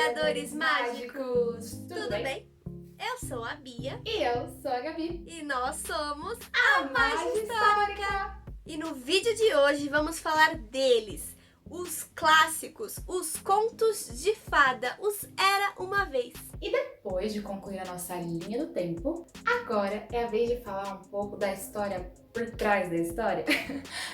Sonhadores mágicos! Tudo bem? Eu sou a Bia E eu sou a Gabi. e nós somos A Magistórica! E no vídeo de hoje vamos falar deles, os clássicos, os contos de fada, os Era Uma Vez. E depois de concluir a nossa linha do tempo, agora é a vez de falar um pouco da história por trás da história.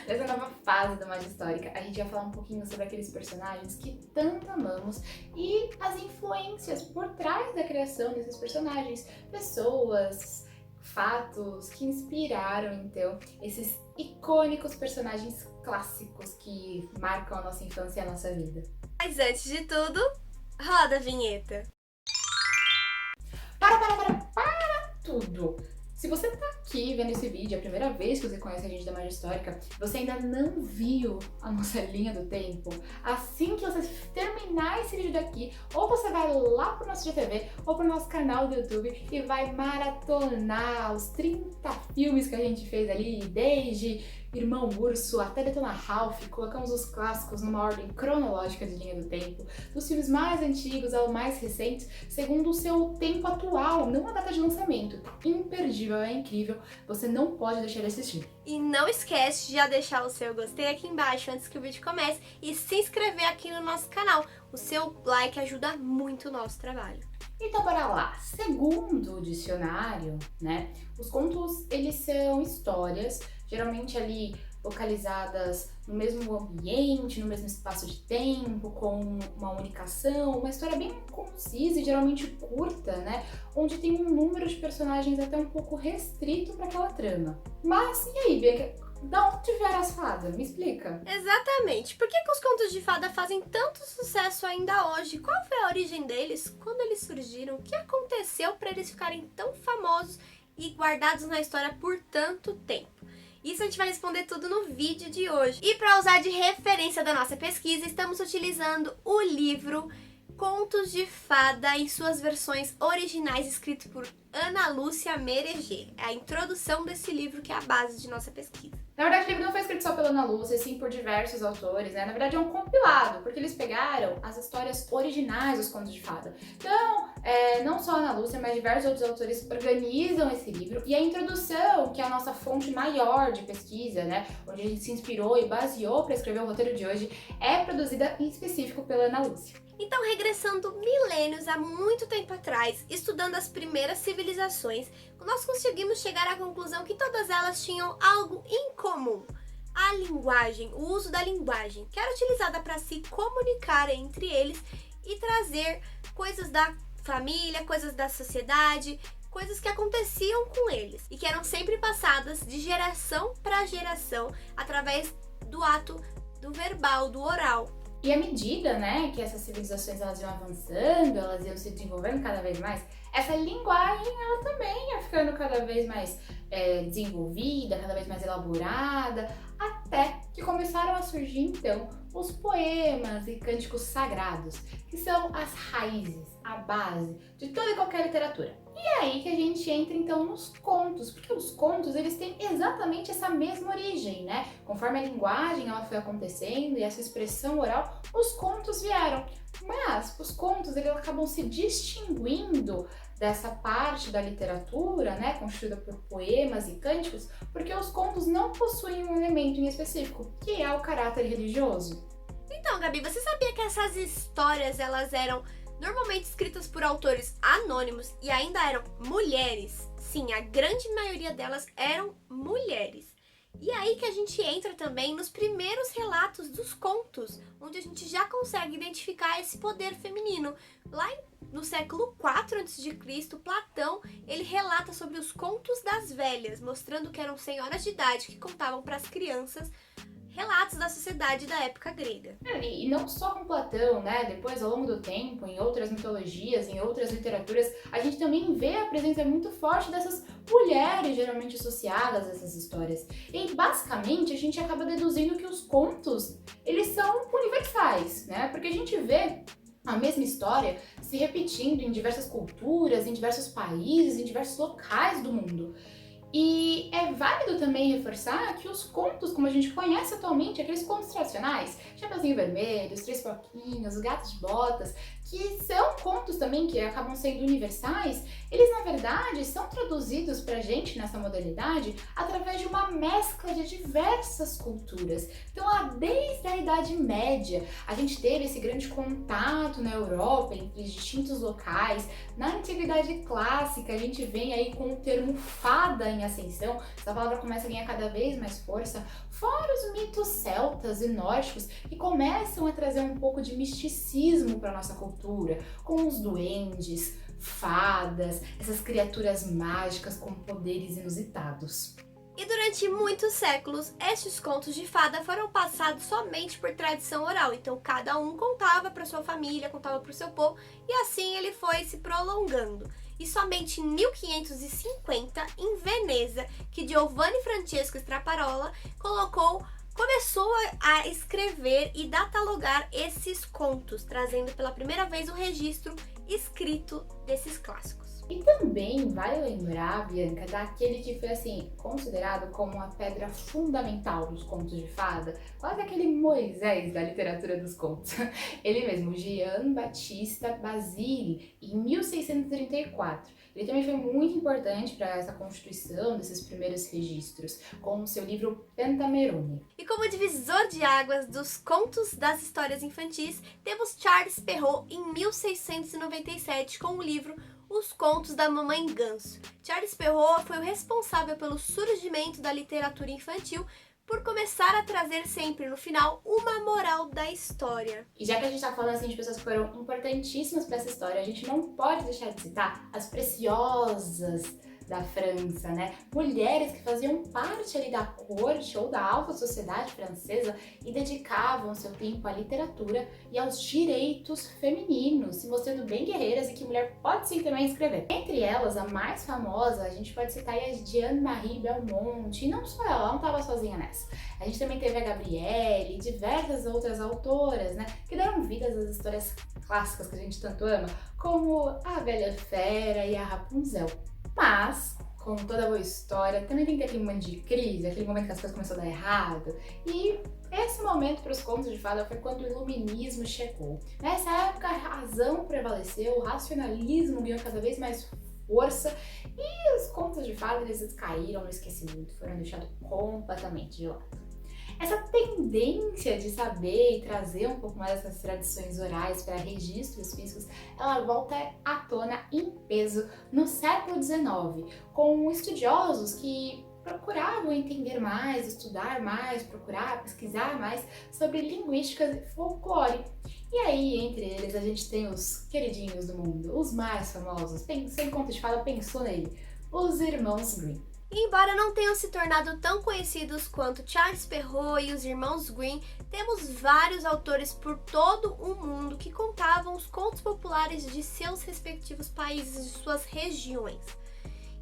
Dessa nova fase da Magistórica, a gente vai falar um pouquinho sobre aqueles personagens que tanto amamos e as influências por trás da criação desses personagens, pessoas, fatos que inspiraram, então, esses icônicos personagens clássicos que marcam a nossa infância e a nossa vida. Mas antes de tudo, roda a vinheta. Para tudo! Se você tá aqui vendo esse vídeo, é a primeira vez que você conhece a gente da Magistórica, você ainda não viu a nossa linha do tempo, assim que você terminar esse vídeo daqui, ou você vai lá pro nosso GTV, ou pro nosso canal do YouTube e vai maratonar os 30 filmes que a gente fez ali, desde Irmão Urso até Detona Ralph. Colocamos os clássicos numa ordem cronológica de linha do tempo, dos filmes mais antigos ao mais recentes, segundo o seu tempo atual, não a data de lançamento. Imperdível, é incrível, você não pode deixar de assistir. E não esquece de já deixar o seu gostei aqui embaixo antes que o vídeo comece e se inscrever aqui no nosso canal. O seu like ajuda muito o nosso trabalho. Então, bora lá. Segundo o dicionário, né, os contos, eles são histórias, geralmente ali localizadas no mesmo ambiente, no mesmo espaço de tempo, com uma única ação, uma história bem concisa e geralmente curta, né, onde tem um número de personagens até um pouco restrito para aquela trama. Mas, e aí, Bia, da onde vieram as fadas? Me explica. Exatamente. Por que os contos de fada fazem tanto sucesso ainda hoje? Qual foi a origem deles? Quando eles surgiram? O que aconteceu para eles ficarem tão famosos e guardados na história por tanto tempo? Isso a gente vai responder tudo no vídeo de hoje. E para usar de referência da nossa pesquisa, estamos utilizando o livro Contos de Fada em suas versões originais, escrito por Ana Lúcia Mereger. É a introdução desse livro que é a base de nossa pesquisa. Na verdade, o livro não foi escrito só pela Ana Lúcia, sim por diversos autores, né? Na verdade, é um compilado, porque eles pegaram as histórias originais dos contos de fada. Então, não só a Ana Lúcia, mas diversos outros autores organizam esse livro. E a introdução, que é a nossa fonte maior de pesquisa, né? Onde a gente se inspirou e baseou para escrever o roteiro de hoje, é produzida em específico pela Ana Lúcia. Então, regressando milênios há muito tempo atrás, estudando as primeiras civilizações, nós conseguimos chegar à conclusão que todas elas tinham algo em comum. A linguagem, o uso da linguagem, que era utilizada para se comunicar entre eles e trazer coisas da família, coisas da sociedade, coisas que aconteciam com eles e que eram sempre passadas de geração para geração através do ato do verbal, do oral. E à medida, né, que essas civilizações elas iam avançando, elas iam se desenvolvendo cada vez mais, essa linguagem ela também ia ficando cada vez mais desenvolvida, cada vez mais elaborada, até que começaram a surgir então os poemas e cânticos sagrados, que são as raízes, a base de toda e qualquer literatura. E é aí que a gente entra então nos contos, porque os contos eles têm exatamente essa mesma origem, né? Conforme a linguagem ela foi acontecendo e essa expressão oral, os contos vieram. Mas os contos eles acabam se distinguindo dessa parte da literatura, né, constituída por poemas e cânticos, porque os contos não possuem um elemento em específico, que é o caráter religioso. Então, Gabi, você sabia que essas histórias elas eram normalmente escritas por autores anônimos e ainda eram mulheres? Sim, a grande maioria delas eram mulheres. E aí que a gente entra também nos primeiros relatos dos contos, onde a gente já consegue identificar esse poder feminino. Lá no século IV a.C., Platão, ele relata sobre os contos das velhas, mostrando que eram senhoras de idade que contavam para as crianças relatos da sociedade da época grega. E não só com Platão, né? Depois, ao longo do tempo, em outras mitologias, em outras literaturas, a gente também vê a presença muito forte dessas mulheres geralmente associadas a essas histórias. E, basicamente, a gente acaba deduzindo que os contos, eles são universais, né? Porque a gente vê a mesma história se repetindo em diversas culturas, em diversos países, em diversos locais do mundo. E é válido também reforçar que os contos, como a gente conhece atualmente, aqueles contos tradicionais, Chapeuzinho Vermelho, Os Três Porquinhos, O Gato de Botas, que são contos também que acabam sendo universais, eles na verdade são traduzidos pra gente nessa modalidade através de uma mescla de diversas culturas. Então, desde a Idade Média, a gente teve esse grande contato na Europa entre os distintos locais. Na Antiguidade Clássica, a gente vem aí com o termo fada em ascensão, essa palavra começa a ganhar cada vez mais força, fora os mitos celtas e nórdicos que começam a trazer um pouco de misticismo para nossa cultura, com os duendes, fadas, essas criaturas mágicas com poderes inusitados. E durante muitos séculos, estes contos de fada foram passados somente por tradição oral. Então, cada um contava para sua família, contava para o seu povo, e assim ele foi se prolongando. E somente em 1550, em Veneza, que Giovanni Francesco Straparola começou a escrever e catalogar esses contos, trazendo pela primeira vez o registro escrito desses clássicos. E também vale lembrar, Bianca, daquele que foi assim considerado como a pedra fundamental dos contos de fada, quase aquele Moisés da literatura dos contos. Ele mesmo, Jean Baptista Basile, em 1634. Ele também foi muito importante para essa constituição desses primeiros registros, com o seu livro Pentamerone. E como divisor de águas dos contos das histórias infantis, temos Charles Perrault em 1697 com o livro Os Contos da Mamãe Ganso. Charles Perrault foi o responsável pelo surgimento da literatura infantil por começar a trazer sempre no final uma moral da história. E já que a gente tá falando assim de pessoas que foram importantíssimas para essa história, a gente não pode deixar de citar as preciosas da França, né? Mulheres que faziam parte ali da corte ou da alta sociedade francesa e dedicavam seu tempo à literatura e aos direitos femininos, se mostrando bem guerreiras e que mulher pode sim também escrever. Entre elas, a mais famosa, a gente pode citar a Jeanne-Marie Belmont, e não só ela não estava sozinha nessa. A gente também teve a Gabrielle e diversas outras autoras, né, que deram vida às histórias clássicas que a gente tanto ama, como a Bela Fera e a Rapunzel. Mas, como toda boa história, também tem que ter aquele momento de crise, aquele momento que as coisas começaram a dar errado. E esse momento para os contos de fada foi quando o iluminismo chegou. Nessa época, a razão prevaleceu, o racionalismo ganhou cada vez mais força e os contos de fada eles caíram no esquecimento, foram deixados completamente de lado. Essa tendência de saber e trazer um pouco mais dessas tradições orais para registros físicos, ela volta à tona em peso no século XIX, com estudiosos que procuravam entender mais, estudar mais, procurar, pesquisar mais sobre linguística e folclore. E aí, entre eles, a gente tem os queridinhos do mundo, os mais famosos. Sem conto de fada, pensou nele, os irmãos Grimm. E embora não tenham se tornado tão conhecidos quanto Charles Perrault e os irmãos Grimm, temos vários autores por todo o mundo que contavam os contos populares de seus respectivos países e suas regiões.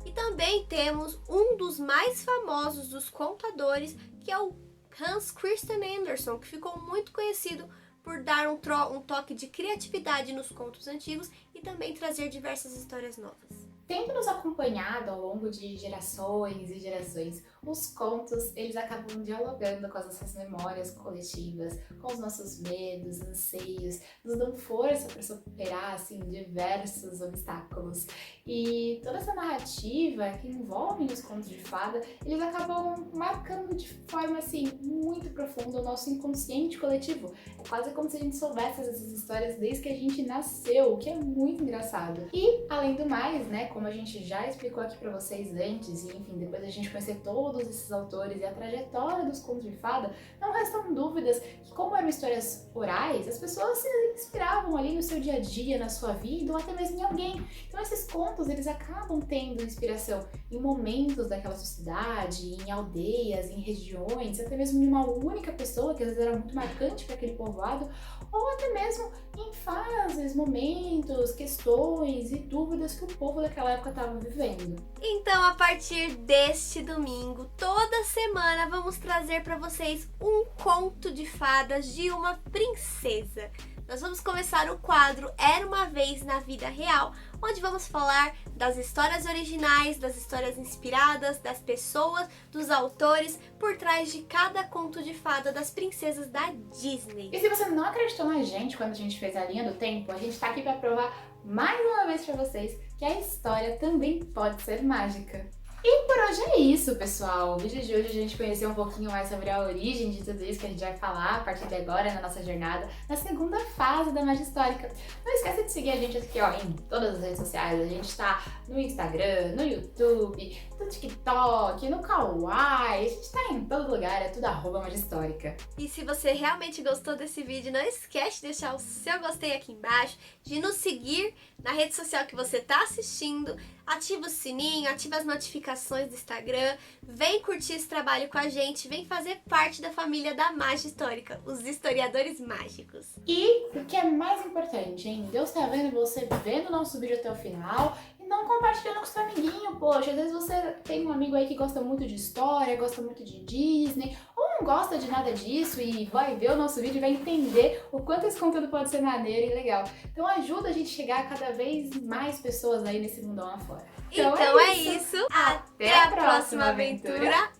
E também temos um dos mais famosos dos contadores, que é o Hans Christian Andersen, que ficou muito conhecido por dar um toque de criatividade nos contos antigos e também trazer diversas histórias novas. Tendo nos acompanhado ao longo de gerações e gerações, os contos, eles acabam dialogando com as nossas memórias coletivas, com os nossos medos, anseios, nos dão força para superar, assim, diversos obstáculos. E toda essa narrativa que envolve os contos de fada, eles acabam marcando de forma, assim, muito profunda o nosso inconsciente coletivo. É quase como se a gente soubesse essas histórias desde que a gente nasceu, o que é muito engraçado. E, além do mais, né, como a gente já explicou aqui pra vocês antes, e enfim, depois a gente conhecer todos esses autores e a trajetória dos contos de fada, não restam dúvidas que, como eram histórias orais, as pessoas se inspiravam ali no seu dia a dia, na sua vida, ou até mesmo em alguém. Então esses contos, eles acabam tendo inspiração em momentos daquela sociedade, em aldeias, em regiões, até mesmo em uma única pessoa, que às vezes era muito marcante para aquele povoado, ou até mesmo em fases, momentos, questões e dúvidas que o povo daquela época estava vivendo. Então, a partir deste domingo, toda semana vamos trazer para vocês um conto de fadas de uma princesa. nós vamos começar o quadro Era Uma Vez na Vida Real, onde vamos falar das histórias originais, das histórias inspiradas, das pessoas, dos autores por trás de cada conto de fada das princesas da Disney. E se você não acreditou na gente quando a gente fez a linha do tempo, a gente tá aqui pra provar mais uma vez pra vocês que a história também pode ser mágica. E por hoje é isso, pessoal. O vídeo de hoje a gente conheceu um pouquinho mais sobre a origem de tudo isso que a gente vai falar a partir de agora na nossa jornada, na segunda fase da magia histórica. Não esqueça de seguir a gente aqui, ó, em todas as redes sociais. A gente tá no Instagram, no YouTube, no TikTok, no Kawaii. A gente tá em todo lugar, é tudo @magia histórica. E se você realmente gostou desse vídeo, não esquece de deixar o seu gostei aqui embaixo, de nos seguir na rede social que você tá assistindo, ativa o sininho, ativa as notificações do Instagram, vem curtir esse trabalho com a gente, vem fazer parte da família da Magia Histórica, os historiadores mágicos. E o que é mais importante, hein? Deus tá vendo você vendo o nosso vídeo até o final e não compartilhando com seu amiguinho, poxa. Às vezes você tem um amigo aí que gosta muito de história, gosta muito de Disney, ou não gosta de nada disso e vai ver o nosso vídeo e vai entender o quanto esse conteúdo pode ser maneiro e legal. Então ajuda a gente a chegar a cada vez mais pessoas aí nesse mundão afora. Então é isso. Até a próxima aventura.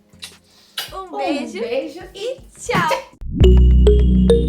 Um beijo Um beijo e tchau!